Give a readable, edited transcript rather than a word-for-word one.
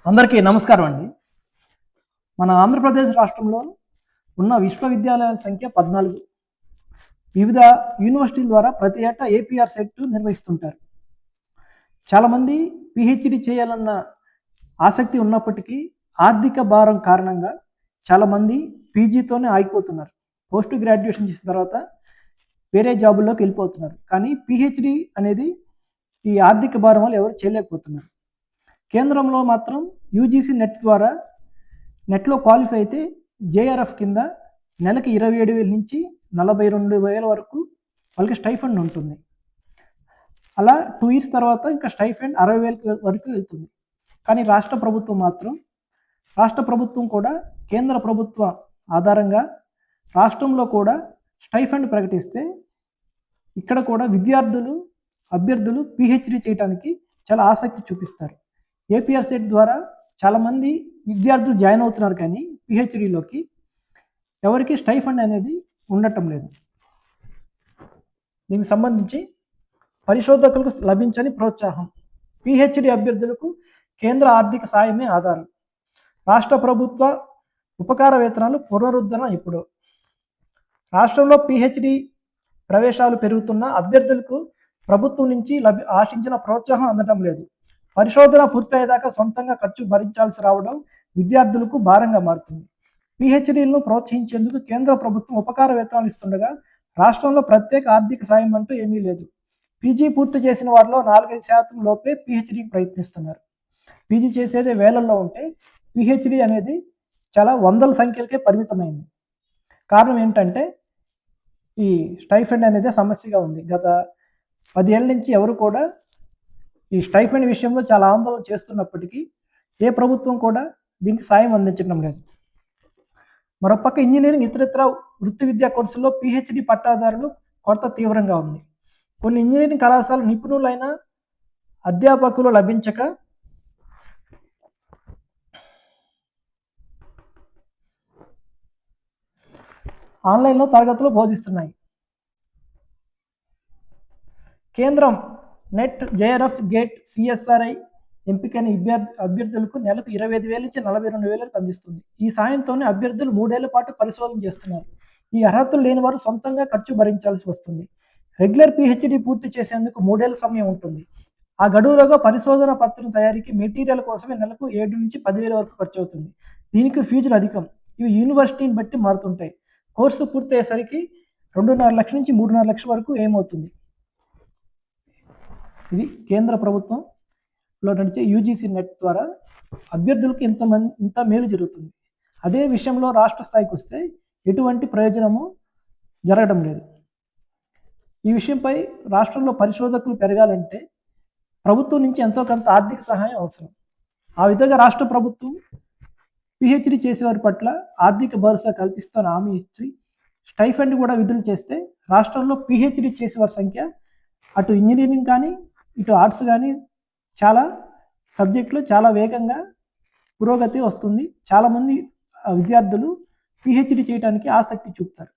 అందరికీ నమస్కారం అండి. మన ఆంధ్రప్రదేశ్ రాష్ట్రంలో ఉన్న విశ్వవిద్యాలయాల సంఖ్య 14. వివిధ యూనివర్సిటీల ద్వారా ప్రతి ఏటా ఏపీఆర్ సెట్ నిర్వహిస్తుంటారు. చాలామంది పీహెచ్డీ చేయాలన్న ఆసక్తి ఉన్నప్పటికీ ఆర్థిక భారం కారణంగా చాలామంది పీజీతోనే ఆగిపోతున్నారు. పోస్ట్ గ్రాడ్యుయేషన్ చేసిన తర్వాత వేరే జాబుల్లోకి వెళ్ళిపోతున్నారు. కానీ పీహెచ్డీ అనేది ఈ ఆర్థిక భారం వల్ల ఎవరు చేయలేకపోతున్నారు. కేంద్రంలో మాత్రం యూజీసీ నెట్ ద్వారా నెట్లో క్వాలిఫై అయితే జేఆర్ఎఫ్ కింద నెలకి 27,000 నుంచి 42,000 వరకు వాళ్ళకి స్టైఫండ్ ఉంటుంది. అలా 2 ఇయర్స్ తర్వాత ఇంకా స్టైఫండ్ 60,000 వరకు వెళ్తుంది. కానీ రాష్ట్ర ప్రభుత్వం కూడా కేంద్ర ప్రభుత్వ ఆధారంగా రాష్ట్రంలో కూడా స్టైఫండ్ ప్రకటిస్తే ఇక్కడ కూడా అభ్యర్థులు పీహెచ్డీ చేయడానికి చాలా ఆసక్తి చూపిస్తారు. ఏపీఆర్ సెట్ ద్వారా చాలామంది విద్యార్థులు జాయిన్ అవుతున్నారు, కానీ పీహెచ్డీలోకి ఎవరికి స్టైఫండ్ అనేది ఉండటం లేదు. దీనికి సంబంధించి పరిశోధకులకు లభించని ప్రోత్సాహం, పీహెచ్డీ అభ్యర్థులకు కేంద్ర ఆర్థిక సాయమే ఆధారం, రాష్ట్ర ప్రభుత్వ ఉపకార వేతనాలు పునరుద్ధరణ ఇప్పుడు. రాష్ట్రంలో పీహెచ్డీ ప్రవేశాలు పెరుగుతున్న అభ్యర్థులకు ప్రభుత్వం నుంచి ఆశించిన ప్రోత్సాహం అందడం లేదు. పరిశోధన పూర్తయ్యేదాకా సొంతంగా ఖర్చు భరించాల్సి రావడం విద్యార్థులకు భారంగా మారుతుంది. పీహెచ్డీలను ప్రోత్సహించేందుకు కేంద్ర ప్రభుత్వం ఉపకార వేతనాలు ఇస్తుండగా రాష్ట్రంలో ప్రత్యేక ఆర్థిక సాయం అంటూ ఏమీ లేదు. పీజీ పూర్తి చేసిన వారిలో 4-5% లోపే పీహెచ్డీకి ప్రయత్నిస్తున్నారు. పీజీ చేసేదే వేలల్లో ఉంటే పీహెచ్డీ అనేది చాలా వందల సంఖ్యలకే పరిమితమైంది. కారణం ఏంటంటే ఈ స్టైఫండ్ అనేది సమస్యగా ఉంది. గత 10 ఏళ్ళ నుంచి ఎవరు కూడా ఈ స్టైఫండ్ విషయంలో చాలా ఆందోళన చేస్తున్నప్పటికీ ఏ ప్రభుత్వం కూడా దీనికి సాయం అందించడం లేదు. మరోపక్క ఇంజనీరింగ్ ఇతరత్ర వృత్తి విద్యా కోర్సుల్లో పీహెచ్డీ పట్టాదారులు కొరత తీవ్రంగా ఉంది. కొన్ని ఇంజనీరింగ్ కళాశాలలు నిపుణులైన అధ్యాపకులు లభించక ఆన్లైన్లో తరగతులు బోధిస్తున్నాయి. కేంద్రం నెట్, జేఆర్ఎఫ్, గేట్, సిఎస్ఆర్ఐ ఎంపికైన అభ్యర్థులకు నెలకు 25,000 నుంచి 42,000 అందిస్తుంది. ఈ సాయంతోనే అభ్యర్థులు 3 ఏళ్ల పాటు పరిశోధన చేస్తున్నారు. ఈ అర్హతలు లేని వారు సొంతంగా ఖర్చు భరించాల్సి వస్తుంది. రెగ్యులర్ పీహెచ్డీ పూర్తి చేసేందుకు 3 ఏళ్ల సమయం ఉంటుంది. ఆ గడువులోగా పరిశోధన పత్రం తయారీకి మెటీరియల్ కోసమే నెలకు 7 నుంచి 10,000 వరకు ఖర్చు అవుతుంది. దీనికి ఫీజులు అధికం. ఇవి యూనివర్సిటీని బట్టి మారుతుంటాయి. కోర్సు పూర్తయ్యేసరికి 2.5 లక్షల నుంచి 3.5 లక్షల వరకు ఏమవుతుంది. ఇది కేంద్ర ప్రభుత్వంలో నడిచే యూజీసీ నెట్ ద్వారా అభ్యర్థులకు ఇంత మేలు జరుగుతుంది. అదే విషయంలో రాష్ట్ర స్థాయికి వస్తే ఎటువంటి ప్రయోజనము జరగడం లేదు. ఈ విషయంపై రాష్ట్రంలో పరిశోధకులు పెరగాలంటే ప్రభుత్వం నుంచి ఎంతో కొంత ఆర్థిక సహాయం అవసరం. ఆ విధంగా రాష్ట్ర ప్రభుత్వం పీహెచ్డీ చేసేవారి పట్ల ఆర్థిక భరోసా కల్పిస్తున్న హామీ ఇచ్చి స్టైఫండ్ కూడా విడుదల చేస్తే రాష్ట్రంలో పీహెచ్డీ చేసేవారి సంఖ్య అటు ఇంజనీరింగ్ కానీ ఇటు ఆర్ట్స్ కానీ చాలా సబ్జెక్టులు చాలా వేగంగా పురోగతి వస్తుంది. చాలామంది విద్యార్థులు పీహెచ్డీ చేయడానికి ఆసక్తి చూపుతారు.